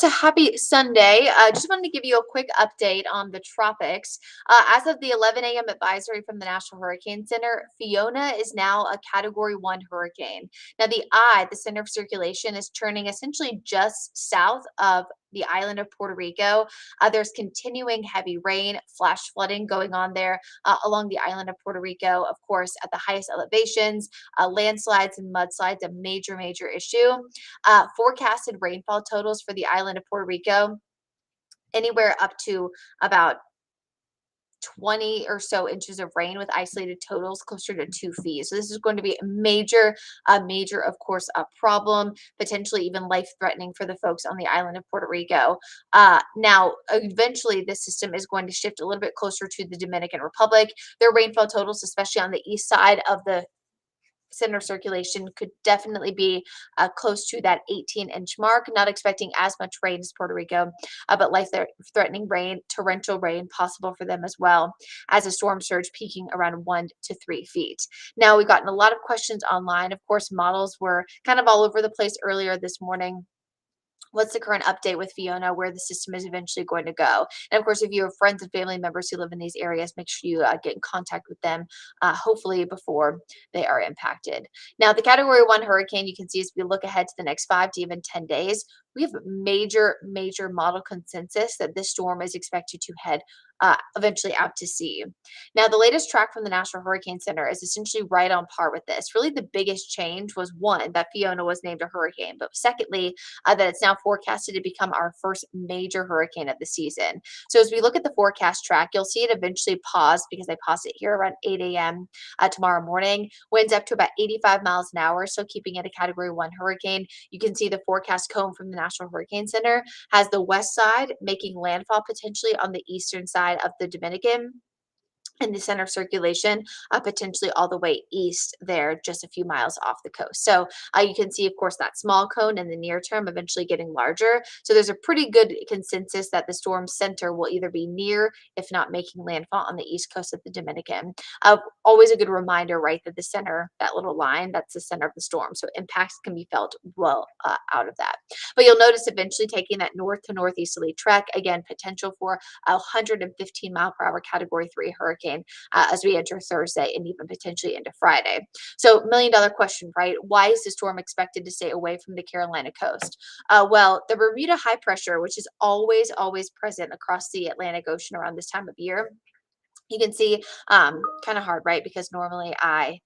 course, happy Sunday. Just wanted to give you a quick update on the tropics. As of the 11 a.m. advisory from the National Hurricane Center, Fiona is now a Category 1 hurricane. Now, the center of circulation, is turning essentially just south of the island of Puerto Rico. There's continuing heavy rain, flash flooding going on there along the island of Puerto Rico. Of course, at the highest elevations, landslides and mudslides, a major issue. Forecasted rainfall totals for the island of Puerto Rico, anywhere up to about 20 or so inches of rain with isolated totals closer to 2 feet. So this is going to be a major, of course, a problem, potentially even life-threatening for the folks on the island of Puerto Rico. Now, eventually, this system is going to shift a little bit closer to the Dominican Republic. Their rainfall totals, especially on the east side of the center circulation, could definitely be close to that 18-inch mark. Not expecting as much rain as Puerto Rico, but life-threatening rain, torrential rain possible for them as well, as a storm surge peaking around 1 to 3 feet. Now, we've gotten a lot of questions online. Of course, models were kind of all over the place earlier this morning. What's the current update with Fiona, where the system is eventually going to go? And of course, if you have friends and family members who live in these areas, make sure you get in contact with them, hopefully before they are impacted. Now, the Category 1 hurricane, you can see as we look ahead to the next 5 to even 10 days, we have major model consensus that this storm is expected to head eventually out to sea. Now, the latest track from the National Hurricane Center is essentially right on par with this. Really, the biggest change was one, that Fiona was named a hurricane, but secondly, that it's now forecasted to become our first major hurricane of the season. So as we look at the forecast track, you'll see it eventually pause, because they pause it here around 8 a.m. Tomorrow morning. Winds up to about 85 miles an hour, so keeping it a Category 1 hurricane. You can see the forecast cone from the National Hurricane Center has the west side making landfall potentially on the eastern side of the Dominican, and the center of circulation potentially all the way east there, just a few miles off the coast. So you can see, of course, that small cone in the near term eventually getting larger. So there's a pretty good consensus that the storm center will either be near, if not making landfall on the east coast of the Dominican. Always a good reminder, right, that the center, that little line, that's the center of the storm. So impacts can be felt well out of that. But you'll notice eventually taking that north to northeasterly trek, again, potential for a 115-mile-per-hour Category 3 hurricane as we enter Thursday and even potentially into Friday. So, million-dollar question, right? Why is the storm expected to stay away from the Carolina coast? Well, the Bermuda high pressure, which is always present across the Atlantic Ocean around this time of year, you can see kind of hard, right? Because normally I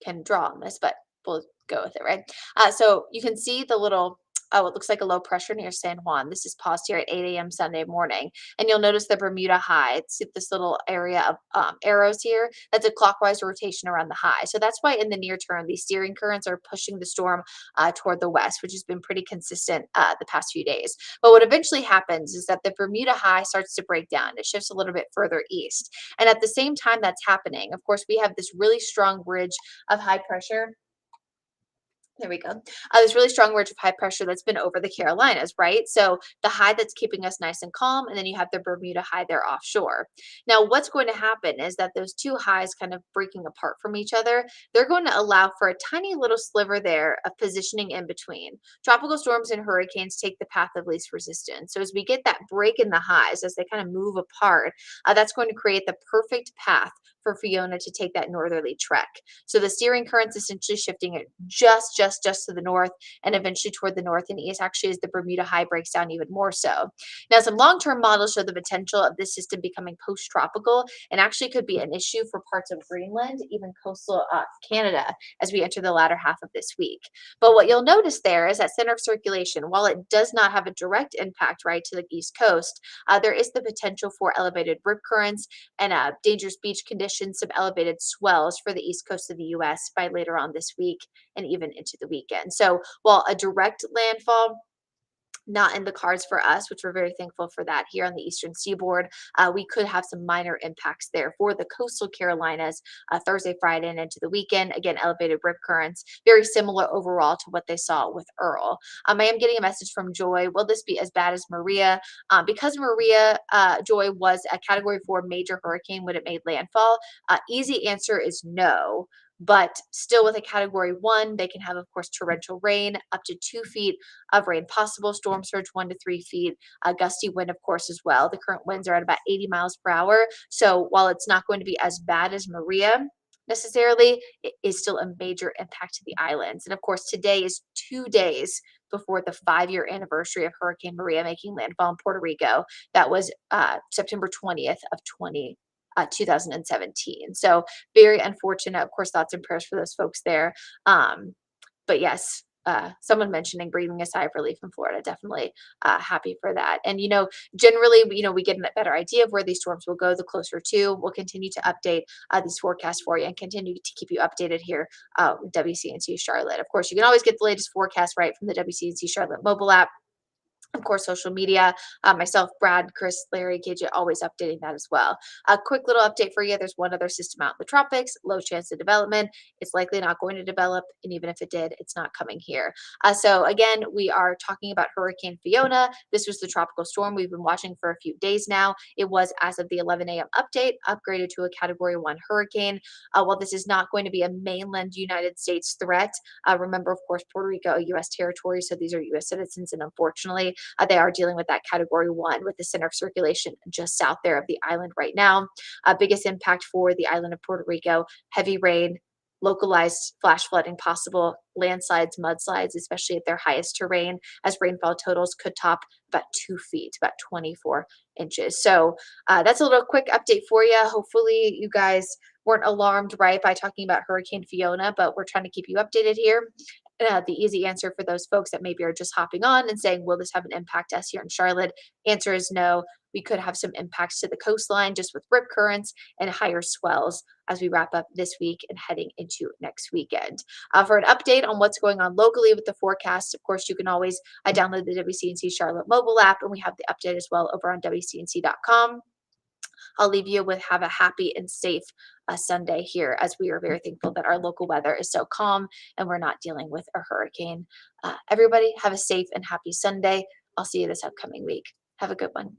can draw on this, but we'll go with it, right? So you can see the little, it looks like a low pressure near San Juan. This is paused here at 8 a.m. Sunday morning. And you'll notice the Bermuda high. See this little area of arrows here? That's a clockwise rotation around the high. So that's why in the near term, these steering currents are pushing the storm toward the west, which has been pretty consistent the past few days. But what eventually happens is that the Bermuda high starts to break down. It shifts a little bit further east. And at the same time that's happening, of course, we have this really strong ridge of high pressure. There we go. This really strong ridge of high pressure that's been over the Carolinas, right? So the high that's keeping us nice and calm, and then you have the Bermuda high there offshore. Now, what's going to happen is that those two highs kind of breaking apart from each other, they're going to allow for a tiny little sliver there of positioning in between. Tropical storms and hurricanes take the path of least resistance. So as we get that break in the highs, as they kind of move apart, that's going to create the perfect path for Fiona to take that northerly trek. So the steering current's essentially shifting it just to the north, and eventually toward the north and east, actually, as the Bermuda high breaks down even more so. Now, some long-term models show the potential of this system becoming post-tropical, and actually could be an issue for parts of Greenland, even coastal Canada, as we enter the latter half of this week. But what you'll notice there is that center of circulation, while it does not have a direct impact right to the east coast, there is the potential for elevated rip currents and dangerous beach conditions, some elevated swells for the east coast of the U.S. by later on this week and even into the weekend. So while a direct landfall not in the cards for us, which we're very thankful for that here on the eastern seaboard, we could have some minor impacts there for the coastal Carolinas Thursday, Friday, and into the weekend. Again, elevated rip currents, very similar overall to what they saw with Earl. I am getting a message from Joy. Will this be as bad as Maria? Because Maria, Joy, was a Category 4 major hurricane when it made landfall, easy answer is no. but still with a category 1, they can have, of course, torrential rain, up to 2 feet of rain possible, storm surge 1 to 3 feet, gusty wind, of course, as well. The current winds are at about 80 miles per hour. So while it's not going to be as bad as Maria necessarily, it is still a major impact to the islands. And of course, today is 2 days before the 5-year anniversary of Hurricane Maria making landfall in Puerto Rico. That was September 20th of 2017. So very unfortunate. Of course, thoughts and prayers for those folks there. But yes, someone mentioning breathing a sigh of relief in Florida. Definitely happy for that. And generally, we get a better idea of where these storms will go the closer to. We'll continue to update these forecasts for you and continue to keep you updated here with WCNC Charlotte. Of course, you can always get the latest forecast right from the WCNC Charlotte mobile app. Of course, social media, myself, Brad, Chris, Larry, KJ, always updating that as well. A quick little update for you. There's one other system out in the tropics, low chance of development. It's likely not going to develop. And even if it did, it's not coming here. So again, we are talking about Hurricane Fiona. This was the tropical storm we've been watching for a few days now. It was, as of the 11 a.m. update, upgraded to a category 1 hurricane. While this is not going to be a mainland United States threat, remember, of course, Puerto Rico, a U.S. territory. So these are U.S. citizens. And unfortunately, they are dealing with that category 1 with the center of circulation just south there of the island right now. Biggest impact for the island of Puerto Rico, heavy rain, localized flash flooding possible, landslides, mudslides, especially at their highest terrain, as rainfall totals could top about 2 feet, about 24 inches. So that's a little quick update for you. Hopefully you guys weren't alarmed, right, by talking about Hurricane Fiona, but we're trying to keep you updated here. The easy answer for those folks that maybe are just hopping on and saying, will this have an impact us here in Charlotte? Answer is no. We could have some impacts to the coastline just with rip currents and higher swells as we wrap up this week and heading into next weekend. For an update on what's going on locally with the forecast, of course, you can always download the WCNC Charlotte mobile app, and we have the update as well over on WCNC.com. I'll leave you with have a happy and safe Sunday here, as we are very thankful that our local weather is so calm and we're not dealing with a hurricane. Everybody have a safe and happy Sunday. I'll see you this upcoming week. Have a good one.